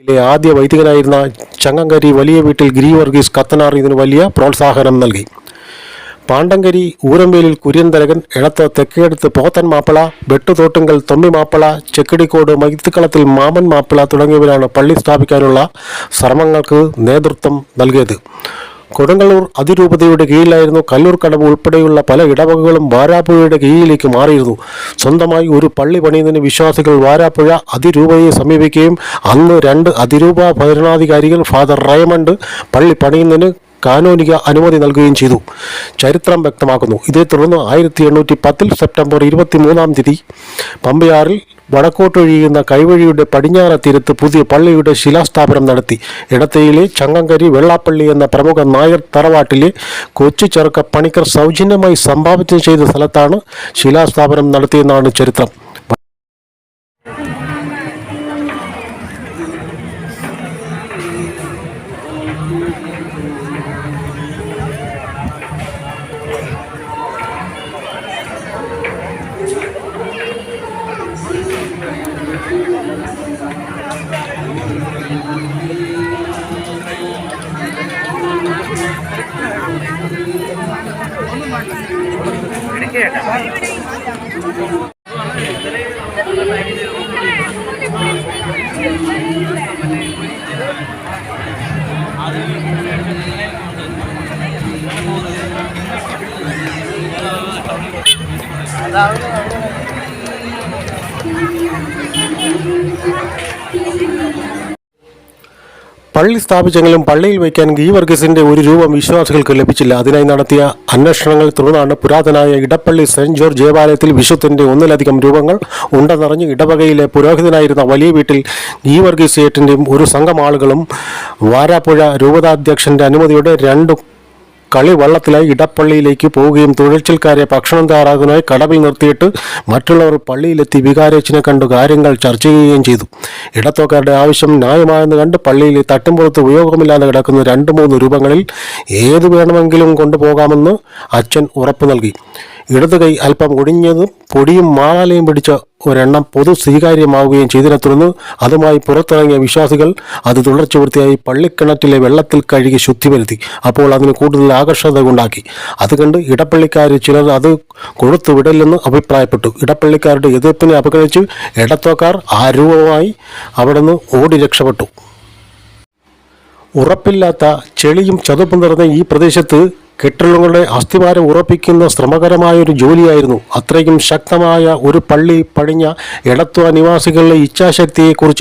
ആദ്യ വൈദികനായിരുന്ന ചങ്ങങ്കരി വലിയ വീട്ടിൽ ഗിരിവർഗീസ് കത്തനാർ ഇതിന് വലിയ പ്രോത്സാഹനം നൽകി. പാണ്ടങ്കരി ഊരമ്പേലിൽ കുര്യന്തരകൻ, എളത്ത് തെക്കേടത്ത് പോത്തൻ മാപ്പിള, വെട്ടുതോട്ടുങ്കൽ തൊമ്മി മാപ്പിള, ചെക്കിടിക്കോട് മൈത്തുക്കളത്തിൽ മാമൻ മാപ്പിള തുടങ്ങിയവരാണ് പള്ളി സ്ഥാപിക്കാനുള്ള ശ്രമങ്ങൾക്ക് നേതൃത്വം നൽകിയത്. കൊടുങ്ങല്ലൂർ അതിരൂപതയുടെ കീഴിലായിരുന്നു കല്ലൂർ കടവ് ഉൾപ്പെടെയുള്ള പല ഇടവകകളും വാരാപ്പുഴയുടെ കീഴിലേക്ക് മാറിയിരുന്നു. സ്വന്തമായി ഒരു പള്ളി പണിയുന്നതിന് വിശ്വാസികൾ വാരാപ്പുഴ അതിരൂപതയെ സമീപിക്കുകയും അന്ന് 2 അതിരൂപ ഭരണാധികാരികൾ ഫാദർ റയമണ്ട് പള്ളി പണിയുന്നതിന് കാനോനിക അനുമതി നൽകുകയും ചെയ്തു. ചരിത്രം വ്യക്തമാക്കുന്നു. ഇതേ തുടർന്ന് 1810 സെപ്റ്റംബർ 23 പമ്പയാറിൽ വടക്കോട്ടൊഴിയുന്ന കൈവഴിയുടെ പടിഞ്ഞാറ തീരത്ത് പുതിയ പള്ളിയുടെ ശിലാസ്ഥാപനം നടത്തി. ഇടത്തയിലെ ചങ്ങങ്കരി വെള്ളാപ്പള്ളി എന്ന പ്രമുഖ നായർ തറവാട്ടിലെ കൊച്ചു ചെറുക്ക പണിക്കർ സൗജന്യമായി സംഭാവന ചെയ്ത സ്ഥലത്താണ് ശിലാസ്ഥാപനം നടത്തിയെന്നാണ് ചരിത്രം. പള്ളി സ്ഥാപിച്ചെങ്കിലും പള്ളിയിൽ വയ്ക്കാൻ ഗീവർഗീസിന്റെ ഒരു രൂപം വിശ്വാസികൾക്ക് ലഭിച്ചില്ല. അതിനായി നടത്തിയ അന്വേഷണങ്ങളെ തുടർന്നാണ് പുരാതനായ ഇടപ്പള്ളി സെന്റ് ജോർജ് ദേവാലയത്തിൽ വിശുദ്ധന്റെ 1-ലധികം രൂപങ്ങൾ ഉണ്ടെന്നറിഞ്ഞ് ഇടവകയിലെ പുരോഹിതനായിരുന്ന വലിയ വീട്ടിൽ ഗീവർഗീസ് ഏട്ടിന്റെയും ഒരു സംഘം ആളുകളും വാരാപ്പുഴ രൂപതാധ്യക്ഷന്റെ അനുമതിയോടെ 2 കളി വള്ളത്തിലായി ഇടപ്പള്ളിയിലേക്ക് പോവുകയും തൊഴിൽച്ചിൽക്കാരെ ഭക്ഷണം തയ്യാറാക്കുന്നതിനായി കടവിൽ നിർത്തിയിട്ട് മറ്റുള്ളവർ പള്ളിയിലെത്തി വികാരച്ചനെ കണ്ടു കാര്യങ്ങൾ ചർച്ച ചെയ്യുകയും ചെയ്തു. ഇടത്തോക്കാരുടെ ആവശ്യം ന്യായമായെന്ന് കണ്ട് പള്ളിയിൽ തട്ടുംപുറത്ത് ഉപയോഗമില്ലാതെ കിടക്കുന്ന 2-3 രൂപങ്ങളിൽ ഏത് വേണമെങ്കിലും കൊണ്ടുപോകാമെന്ന് അച്ഛൻ ഉറപ്പു നൽകി. ഇടതു കൈ അല്പം ഒടിഞ്ഞതും പൊടിയും മാളാലയും പിടിച്ച ഒരെണ്ണം പൊതു സ്വീകാര്യമാവുകയും ചെയ്തതിനെ തുടർന്ന് അതുമായി പുറത്തിറങ്ങിയ വിശ്വാസികൾ അത് തുടർച്ച വൃത്തിയായി പള്ളിക്കിണറ്റിലെ വെള്ളത്തിൽ കഴുകി ശുദ്ധി വരുത്തി. അപ്പോൾ അതിന് കൂടുതൽ ആകർഷകത ഉണ്ടാക്കി. അത് കണ്ട് ഇടപ്പള്ളിക്കാർ ചിലർ അത് കൊടുത്തു വിടില്ലെന്ന് അഭിപ്രായപ്പെട്ടു. ഇടപ്പള്ളിക്കാരുടെ എതിർപ്പിനെ അവഗണിച്ച് ഇടത്തോക്കാർ ആ രൂപമായി അവിടുന്ന് ഓടി രക്ഷപ്പെട്ടു. ഉറപ്പില്ലാത്ത ചെളിയും ചതുപ്പും നിറഞ്ഞ ഈ പ്രദേശത്ത് കെട്ടിടങ്ങളുടെ അസ്ഥിവാരം ഉറപ്പിക്കുന്ന ശ്രമകരമായൊരു ജോലിയായിരുന്നു. അത്രയും ശക്തമായ ഒരു പള്ളി പണിഞ്ഞ എടത്വ നിവാസികളുടെ ഇച്ഛാശക്തിയെക്കുറിച്ച്